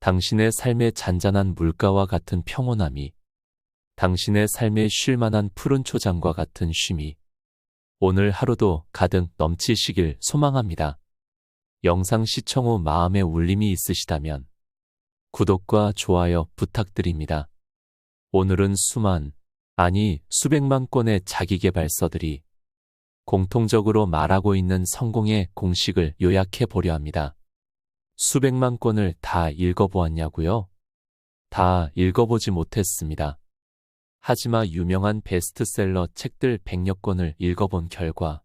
당신의 삶의 잔잔한 물가와 같은 평온함이, 당신의 삶에 쉴 만한 푸른 초장과 같은 쉼이 오늘 하루도 가득 넘치시길 소망합니다. 영상 시청 후 마음에 울림이 있으시다면 구독과 좋아요 부탁드립니다. 오늘은 수백만 건의 자기계발서들이 공통적으로 말하고 있는 성공의 공식을 요약해 보려 합니다. 수백만 건을 다 읽어보았냐고요? 다 읽어보지 못했습니다. 하지만 유명한 베스트셀러 책들 100여 권을 읽어본 결과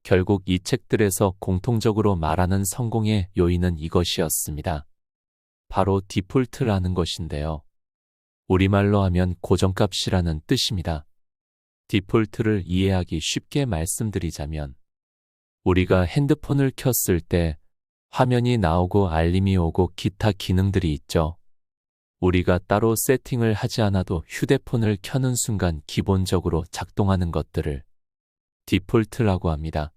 결국 이 책들에서 공통적으로 말하는 성공의 요인은 이것이었습니다. 바로 디폴트라는 것인데요. 우리말로 하면 고정값이라는 뜻입니다. 디폴트를 이해하기 쉽게 말씀드리자면 우리가 핸드폰을 켰을 때 화면이 나오고 알림이 오고 기타 기능들이 있죠. 우리가 따로 세팅을 하지 않아도 휴대폰을 켜는 순간 기본적으로 작동하는 것들을 디폴트라고 합니다.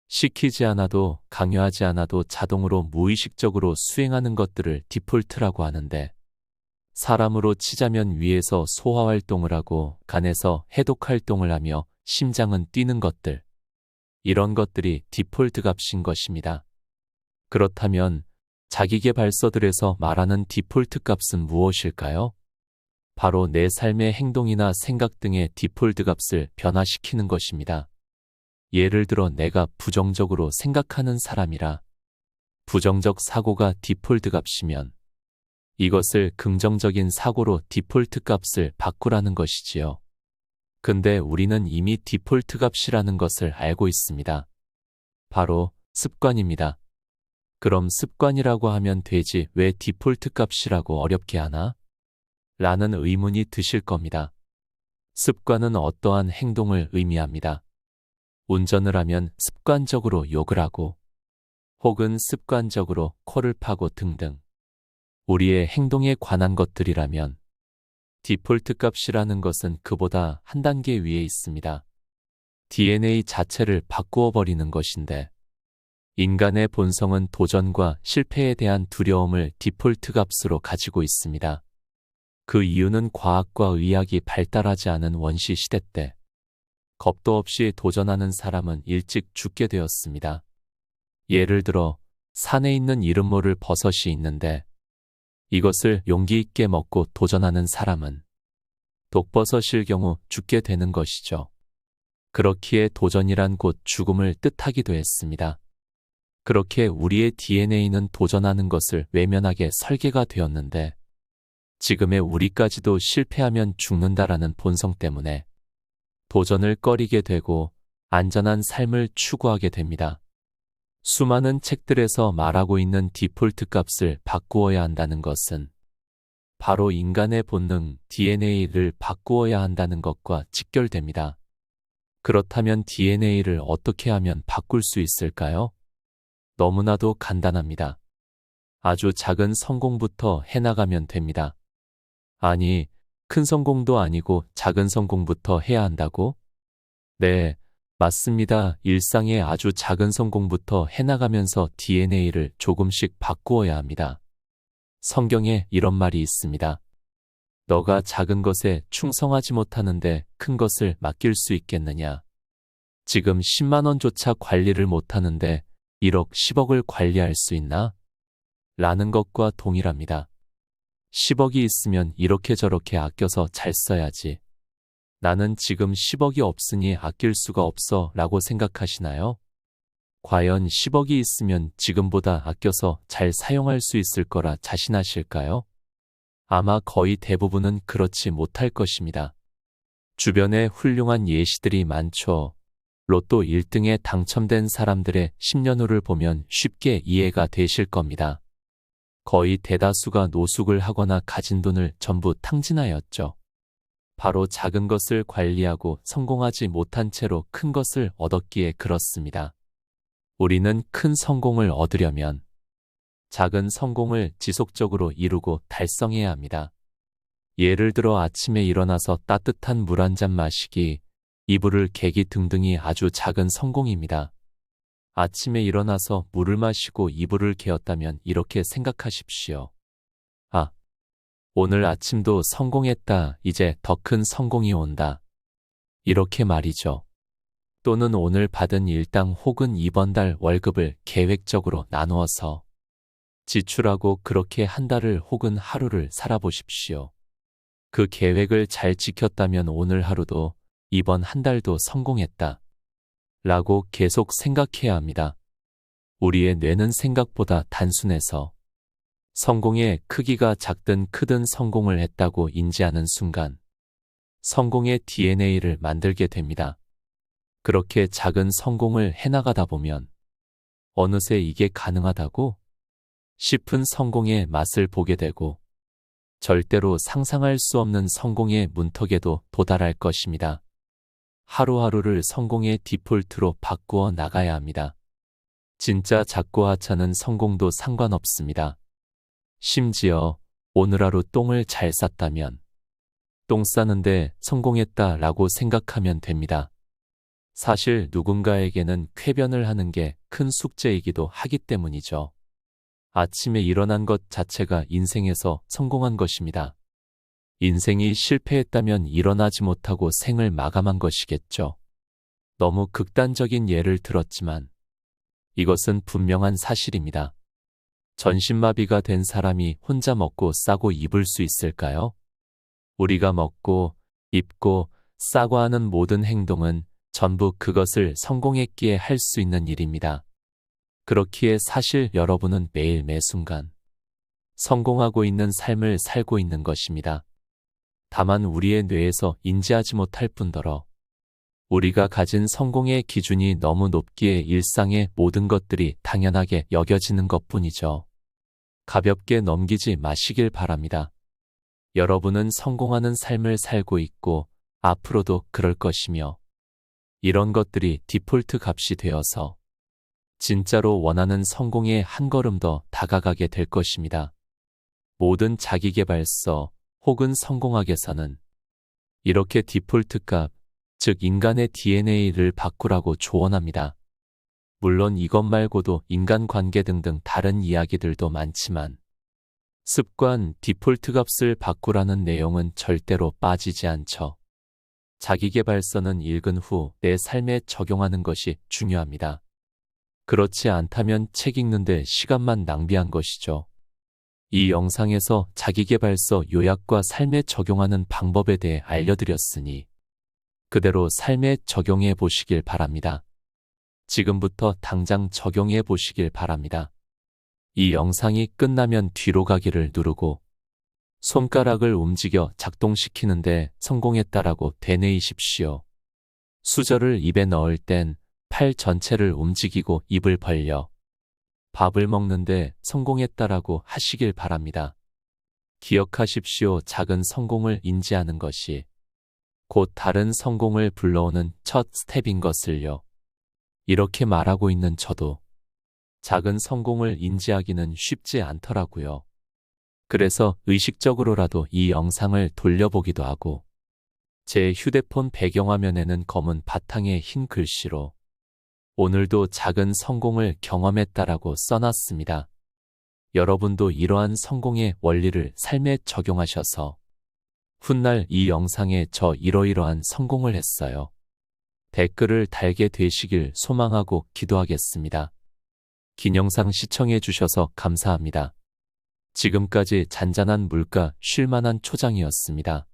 시키지 않아도 강요하지 않아도 자동으로 무의식적으로 수행하는 것들을 디폴트라고 하는데 사람으로 치자면 위에서 소화활동을 하고 간에서 해독활동을 하며 심장은 뛰는 것들, 이런 것들이 디폴트 값인 것입니다. 그렇다면 자기계발서들에서 말하는 디폴트 값은 무엇일까요? 바로 내 삶의 행동이나 생각 등의 디폴트 값을 변화시키는 것입니다. 예를 들어 내가 부정적으로 생각하는 사람이라 부정적 사고가 디폴트 값이면 이것을 긍정적인 사고로 디폴트 값을 바꾸라는 것이지요. 근데 우리는 이미 디폴트 값이라는 것을 알고 있습니다. 바로 습관입니다. 그럼 습관이라고 하면 되지 왜 디폴트 값이라고 어렵게 하나? 라는 의문이 드실 겁니다. 습관은 어떠한 행동을 의미합니다. 운전을 하면 습관적으로 욕을 하고 혹은 습관적으로 코를 파고 등등 우리의 행동에 관한 것들이라면 디폴트 값이라는 것은 그보다 한 단계 위에 있습니다. DNA 자체를 바꾸어 버리는 것인데 인간의 본성은 도전과 실패에 대한 두려움을 디폴트 값으로 가지고 있습니다. 그 이유는 과학과 의학이 발달하지 않은 원시 시대 때 겁도 없이 도전하는 사람은 일찍 죽게 되었습니다. 예를 들어 산에 있는 이름 모를 버섯이 있는데 이것을 용기 있게 먹고 도전하는 사람은 독버섯일 경우 죽게 되는 것이죠. 그렇기에 도전이란 곧 죽음을 뜻하기도 했습니다. 그렇게 우리의 DNA는 도전하는 것을 외면하게 설계가 되었는데 지금의 우리까지도 실패하면 죽는다라는 본성 때문에 도전을 꺼리게 되고 안전한 삶을 추구하게 됩니다. 수많은 책들에서 말하고 있는 디폴트 값을 바꾸어야 한다는 것은 바로 인간의 본능 DNA를 바꾸어야 한다는 것과 직결됩니다. 그렇다면 DNA를 어떻게 하면 바꿀 수 있을까요? 너무나도 간단합니다. 아주 작은 성공부터 해나가면 됩니다. 아니, 큰 성공도 아니고 작은 성공부터 해야 한다고? 네, 맞습니다. 일상의 아주 작은 성공부터 해나가면서 DNA를 조금씩 바꾸어야 합니다. 성경에 이런 말이 있습니다. 너가 작은 것에 충성하지 못하는데 큰 것을 맡길 수 있겠느냐? 지금 10만 원조차 관리를 못하는데 1억, 10억을 관리할 수 있나? 라는 것과 동일합니다. 10억이 있으면 이렇게 저렇게 아껴서 잘 써야지. 나는 지금 10억이 없으니 아낄 수가 없어 라고 생각하시나요? 과연 10억이 있으면 지금보다 아껴서 잘 사용할 수 있을 거라 자신하실까요? 아마 거의 대부분은 그렇지 못할 것입니다. 주변에 훌륭한 예시들이 많죠. 로또 1등에 당첨된 사람들의 10년 후를 보면 쉽게 이해가 되실 겁니다. 거의 대다수가 노숙을 하거나 가진 돈을 전부 탕진하였죠. 바로 작은 것을 관리하고 성공하지 못한 채로 큰 것을 얻었기에 그렇습니다. 우리는 큰 성공을 얻으려면 작은 성공을 지속적으로 이루고 달성해야 합니다. 예를 들어 아침에 일어나서 따뜻한 물 한 잔 마시기, 이불을 개기 등등이 아주 작은 성공입니다. 아침에 일어나서 물을 마시고 이불을 개었다면 이렇게 생각하십시오. 오늘 아침도 성공했다. 이제 더 큰 성공이 온다. 이렇게 말이죠. 또는 오늘 받은 일당 혹은 이번 달 월급을 계획적으로 나누어서 지출하고 그렇게 한 달을 혹은 하루를 살아보십시오. 그 계획을 잘 지켰다면 오늘 하루도 이번 한 달도 성공했다. 라고 계속 생각해야 합니다. 우리의 뇌는 생각보다 단순해서 성공의 크기가 작든 크든 성공을 했다고 인지하는 순간 성공의 DNA를 만들게 됩니다. 그렇게 작은 성공을 해나가다 보면 어느새 이게 가능하다고 싶은 성공의 맛을 보게 되고 절대로 상상할 수 없는 성공의 문턱에도 도달할 것입니다. 하루하루를 성공의 디폴트로 바꾸어 나가야 합니다. 진짜 작고 하찮은 성공도 상관없습니다. 심지어 오늘 하루 똥을 잘 쌌다면 똥 싸는데 성공했다라고 생각하면 됩니다. 사실 누군가에게는 쾌변을 하는 게 큰 숙제이기도 하기 때문이죠. 아침에 일어난 것 자체가 인생에서 성공한 것입니다. 인생이 실패했다면 일어나지 못하고 생을 마감한 것이겠죠. 너무 극단적인 예를 들었지만 이것은 분명한 사실입니다. 전신마비가 된 사람이 혼자 먹고 싸고 입을 수 있을까요? 우리가 먹고 입고 싸고 하는 모든 행동은 전부 그것을 성공했기에 할 수 있는 일입니다. 그렇기에 사실 여러분은 매일 매순간 성공하고 있는 삶을 살고 있는 것입니다. 다만 우리의 뇌에서 인지하지 못할 뿐더러 우리가 가진 성공의 기준이 너무 높기에 일상의 모든 것들이 당연하게 여겨지는 것뿐이죠. 가볍게 넘기지 마시길 바랍니다. 여러분은 성공하는 삶을 살고 있고 앞으로도 그럴 것이며 이런 것들이 디폴트 값이 되어서 진짜로 원하는 성공에 한 걸음 더 다가가게 될 것입니다. 모든 자기계발서 혹은 성공학에서는 이렇게 디폴트 값, 즉 인간의 DNA를 바꾸라고 조언합니다. 물론 이것 말고도 인간관계 등등 다른 이야기들도 많지만 습관, 디폴트 값을 바꾸라는 내용은 절대로 빠지지 않죠. 자기계발서는 읽은 후 내 삶에 적용하는 것이 중요합니다. 그렇지 않다면 책 읽는데 시간만 낭비한 것이죠. 이 영상에서 자기계발서 요약과 삶에 적용하는 방법에 대해 알려드렸으니 그대로 삶에 적용해 보시길 바랍니다. 지금부터 당장 적용해 보시길 바랍니다. 이 영상이 끝나면 뒤로 가기를 누르고 손가락을 움직여 작동시키는데 성공했다라고 되뇌이십시오. 수저를 입에 넣을 땐 팔 전체를 움직이고 입을 벌려 밥을 먹는데 성공했다라고 하시길 바랍니다. 기억하십시오. 작은 성공을 인지하는 것이 곧 다른 성공을 불러오는 첫 스텝인 것을요. 이렇게 말하고 있는 저도 작은 성공을 인지하기는 쉽지 않더라고요. 그래서 의식적으로라도 이 영상을 돌려보기도 하고 제 휴대폰 배경화면에는 검은 바탕에 흰 글씨로 오늘도 작은 성공을 경험했다라고 써놨습니다. 여러분도 이러한 성공의 원리를 삶에 적용하셔서 훗날 이 영상에 저 이러이러한 성공을 했어요. 댓글을 달게 되시길 소망하고 기도하겠습니다. 긴 영상 시청해 주셔서 감사합니다. 지금까지 잔잔한 물가 쉴만한 초장이었습니다.